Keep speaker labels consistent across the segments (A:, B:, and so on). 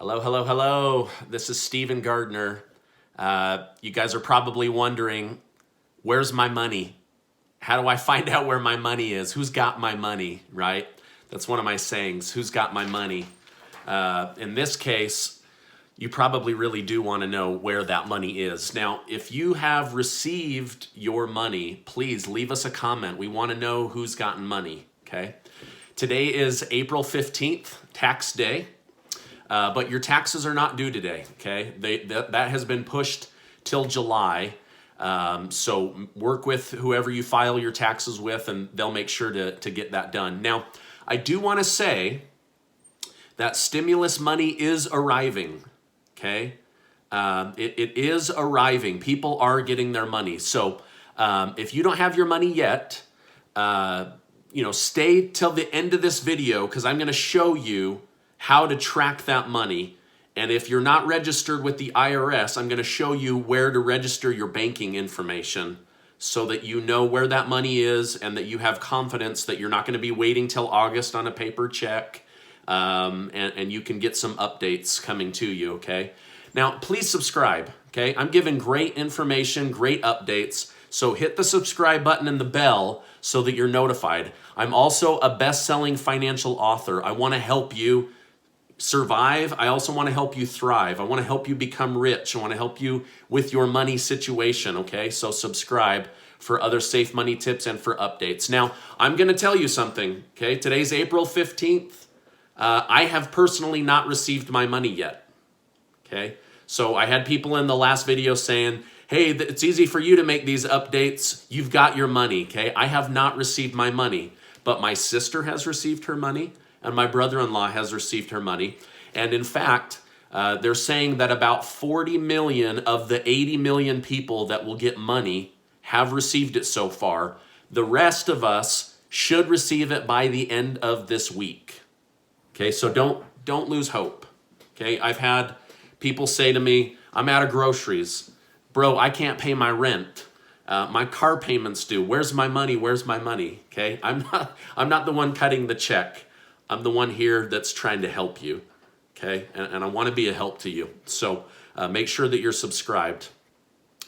A: Hello, hello, hello. This is Stephen Gardner. You guys are probably wondering, where's my money? How do I find out where my money is? Who's got my money, right? That's one of my sayings, who's got my money? In this case, you probably really do want to know where that money is. Now, if you have received your money, please leave us a comment. We want to know who's gotten money, okay? Today is April 15th, tax day. But your taxes are not due today, okay? That has been pushed till July. So work with whoever you file your taxes with, and they'll make sure to get that done. Now, I do want to say that stimulus money is arriving, okay? It is arriving. People are getting their money. So if you don't have your money yet, stay till the end of this video, because I'm going to show you how to track that money. And if you're not registered with the IRS, I'm going to show you where to register your banking information so that you know where that money is and that you have confidence that you're not going to be waiting till August on a paper check, and you can get some updates coming to you, okay? Now, please subscribe, okay? I'm giving great information, great updates, so hit the subscribe button and the bell so that you're notified. I'm also a best-selling financial author. I want to help you survive. I also want to help you thrive. I want to help you become rich. I want to help you with your money situation, okay? So subscribe for other safe money tips and for updates. Now, I'm going to tell you something, okay? Today's April 15th. I have personally not received my money yet, okay? So I had people in the last video saying, hey, it's easy for you to make these updates. You've got your money, okay? I have not received my money, but my sister has received her money, and my brother-in-law has received her money. And in fact, they're saying that about 40 million of the 80 million people that will get money have received it so far. The rest of us should receive it by the end of this week. Okay, so don't lose hope. Okay, I've had people say to me, I'm out of groceries. Bro, I can't pay my rent. My car payment's due. Where's my money? Where's my money? Okay, I'm not the one cutting the check. I'm the one here that's trying to help you, okay? And I want to be a help to you. So make sure that you're subscribed.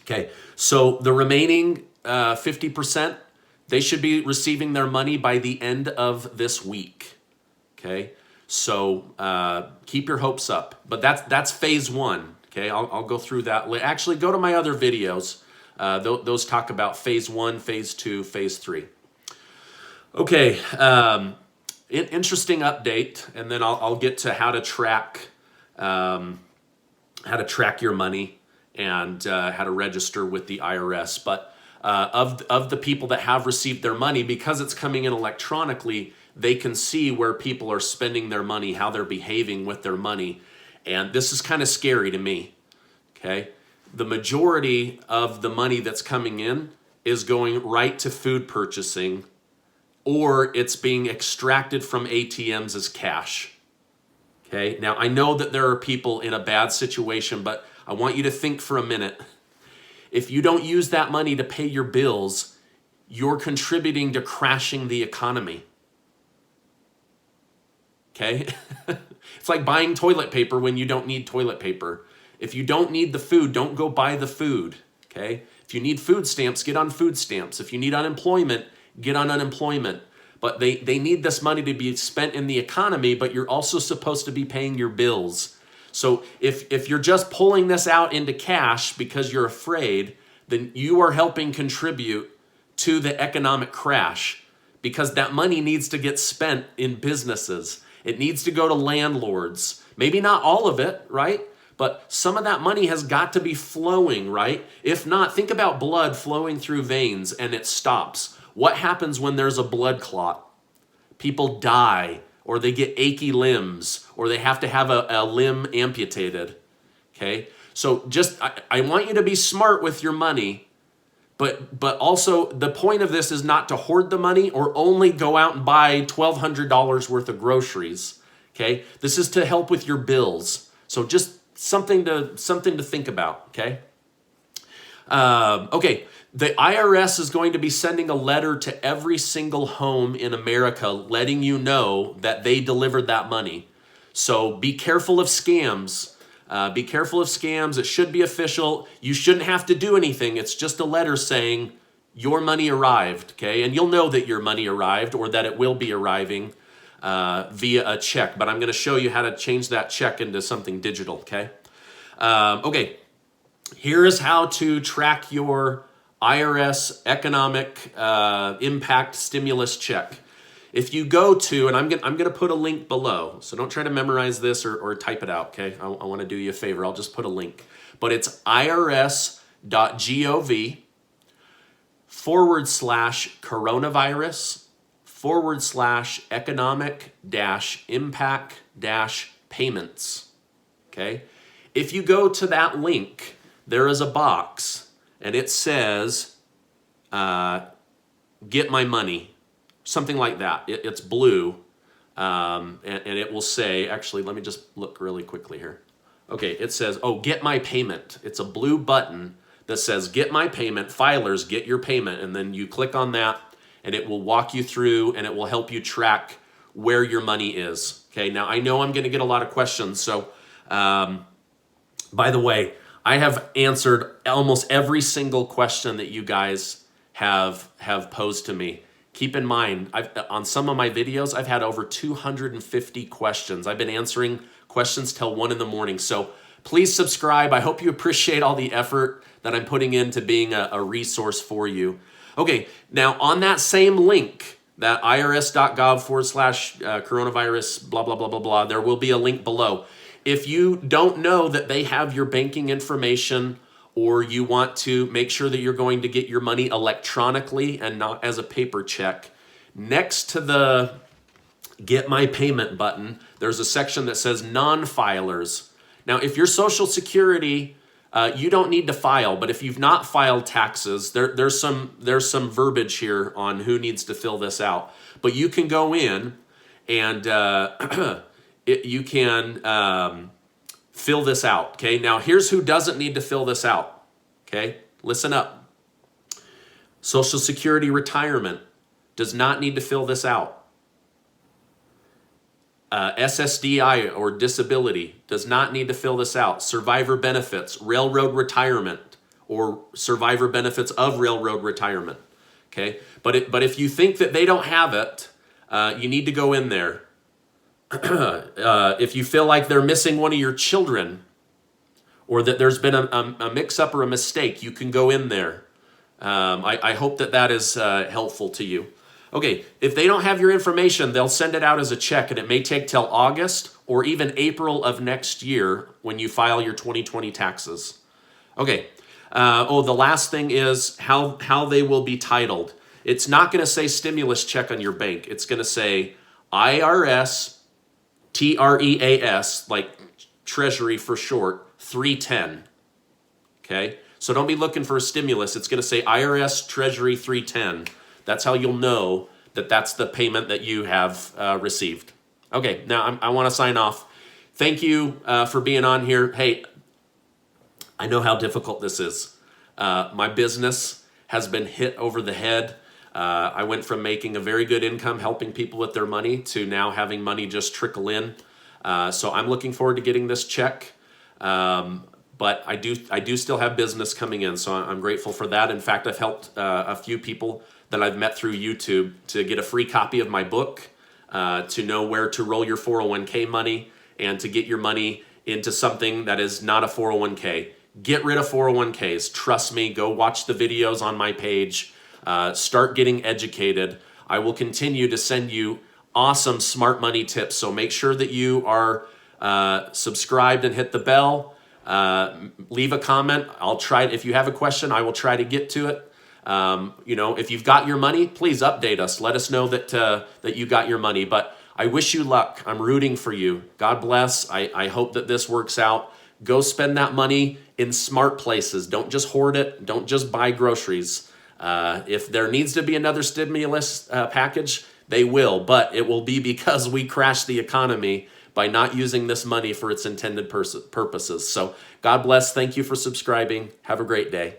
A: Okay, so the remaining 50%, they should be receiving their money by the end of this week, okay? So keep your hopes up. But that's phase one, okay? I'll go through that. Actually, go to my other videos. Those talk about phase one, phase two, phase three. Okay, interesting update, and then I'll get to how to track your money and how to register with the IRS. But of the people that have received their money, because it's coming in electronically, they can see where people are spending their money, how they're behaving with their money, and this is kind of scary to me. Okay, the majority of the money that's coming in is going right to food purchasing, or it's being extracted from ATMs as cash. Okay, now I know that there are people in a bad situation, but I want you to think for a minute. If you don't use that money to pay your bills, you're contributing to crashing the economy. Okay? It's like buying toilet paper when you don't need toilet paper. If you don't need the food, don't go buy the food. Okay? If you need food stamps, get on food stamps. If you need unemployment, get on unemployment. But they need this money to be spent in the economy, but you're also supposed to be paying your bills. So if you're just pulling this out into cash because you're afraid, then you are helping contribute to the economic crash, because that money needs to get spent in businesses. It needs to go to landlords. Maybe not all of it, right? But some of that money has got to be flowing, right? If not, think about blood flowing through veins and it stops. What happens when there's a blood clot? People die, or they get achy limbs, or they have to have a limb amputated, okay? So I want you to be smart with your money, but also the point of this is not to hoard the money or only go out and buy $1,200 worth of groceries, okay? This is to help with your bills. So just something to think about, okay? Okay, the IRS is going to be sending a letter to every single home in America letting you know that they delivered that money. So be careful of scams. Be careful of scams. It should be official. You shouldn't have to do anything. It's just a letter saying your money arrived, okay? And you'll know that your money arrived or that it will be arriving via a check. But I'm going to show you how to change that check into something digital, okay? Okay, here is how to track your IRS economic impact stimulus check. If you go to, and I'm gonna put a link below, so don't try to memorize this or type it out, okay? I want to do you a favor. I'll just put a link. But it's irs.gov/coronavirus/economic-impact-payments, okay? If you go to that link, there is a box, and it says, get my money. Something like that. It's blue, and it will say, actually, let me just look really quickly here. Okay, it says, oh, get my payment. It's a blue button that says, get my payment, filers, get your payment. And then you click on that, and it will walk you through, and it will help you track where your money is. Okay, now I know I'm going to get a lot of questions. So, by the way, I have answered almost every single question that you guys have posed to me. Keep in mind, on some of my videos, I've had over 250 questions. I've been answering questions till 1 in the morning. So please subscribe. I hope you appreciate all the effort that I'm putting into being a resource for you. Okay, now on that same link, that irs.gov/coronavirus, blah, blah, blah, blah, blah, there will be a link below. If you don't know that they have your banking information, or you want to make sure that you're going to get your money electronically and not as a paper check, next to the Get My Payment button, there's a section that says Nonfilers. Now, if your Social Security, you don't need to file, but if you've not filed taxes, there's some verbiage here on who needs to fill this out. But you can go in and you can fill this out, okay? Now, here's who doesn't need to fill this out, okay? Listen up. Social Security retirement does not need to fill this out. SSDI or disability does not need to fill this out. Survivor benefits, railroad retirement, or survivor benefits of railroad retirement, okay? But if you think that they don't have it, you need to go in there. If you feel like they're missing one of your children, or that there's been a mix-up or a mistake, you can go in there. I hope that is helpful to you. Okay, if they don't have your information, they'll send it out as a check, and it may take till August or even April of next year when you file your 2020 taxes. Okay, the last thing is how they will be titled. It's not going to say stimulus check on your bank. It's going to say IRS, TREAS, like Treasury for short, 310, okay? So don't be looking for a stimulus. It's going to say IRS Treasury 310. That's how you'll know that that's the payment that you have received. Okay, now I want to sign off. Thank you for being on here. Hey, I know how difficult this is. My business has been hit over the head. I went from making a very good income helping people with their money to now having money just trickle in. So I'm looking forward to getting this check. But I do still have business coming in, so I'm grateful for that. In fact, I've helped a few people that I've met through YouTube to get a free copy of my book, to know where to roll your 401k money, and to get your money into something that is not a 401k. Get rid of 401ks. Trust me, go watch the videos on my page. Start getting educated. I will continue to send you awesome smart money tips. So make sure that you are subscribed and hit the bell. Leave a comment. I'll try. If you have a question, I will try to get to it. If you've got your money, please update us. Let us know that you got your money. But I wish you luck. I'm rooting for you. God bless. I hope that this works out. Go spend that money in smart places. Don't just hoard it. Don't just buy groceries. If there needs to be another stimulus package, they will, but it will be because we crashed the economy by not using this money for its intended purposes. So God bless. Thank you for subscribing. Have a great day.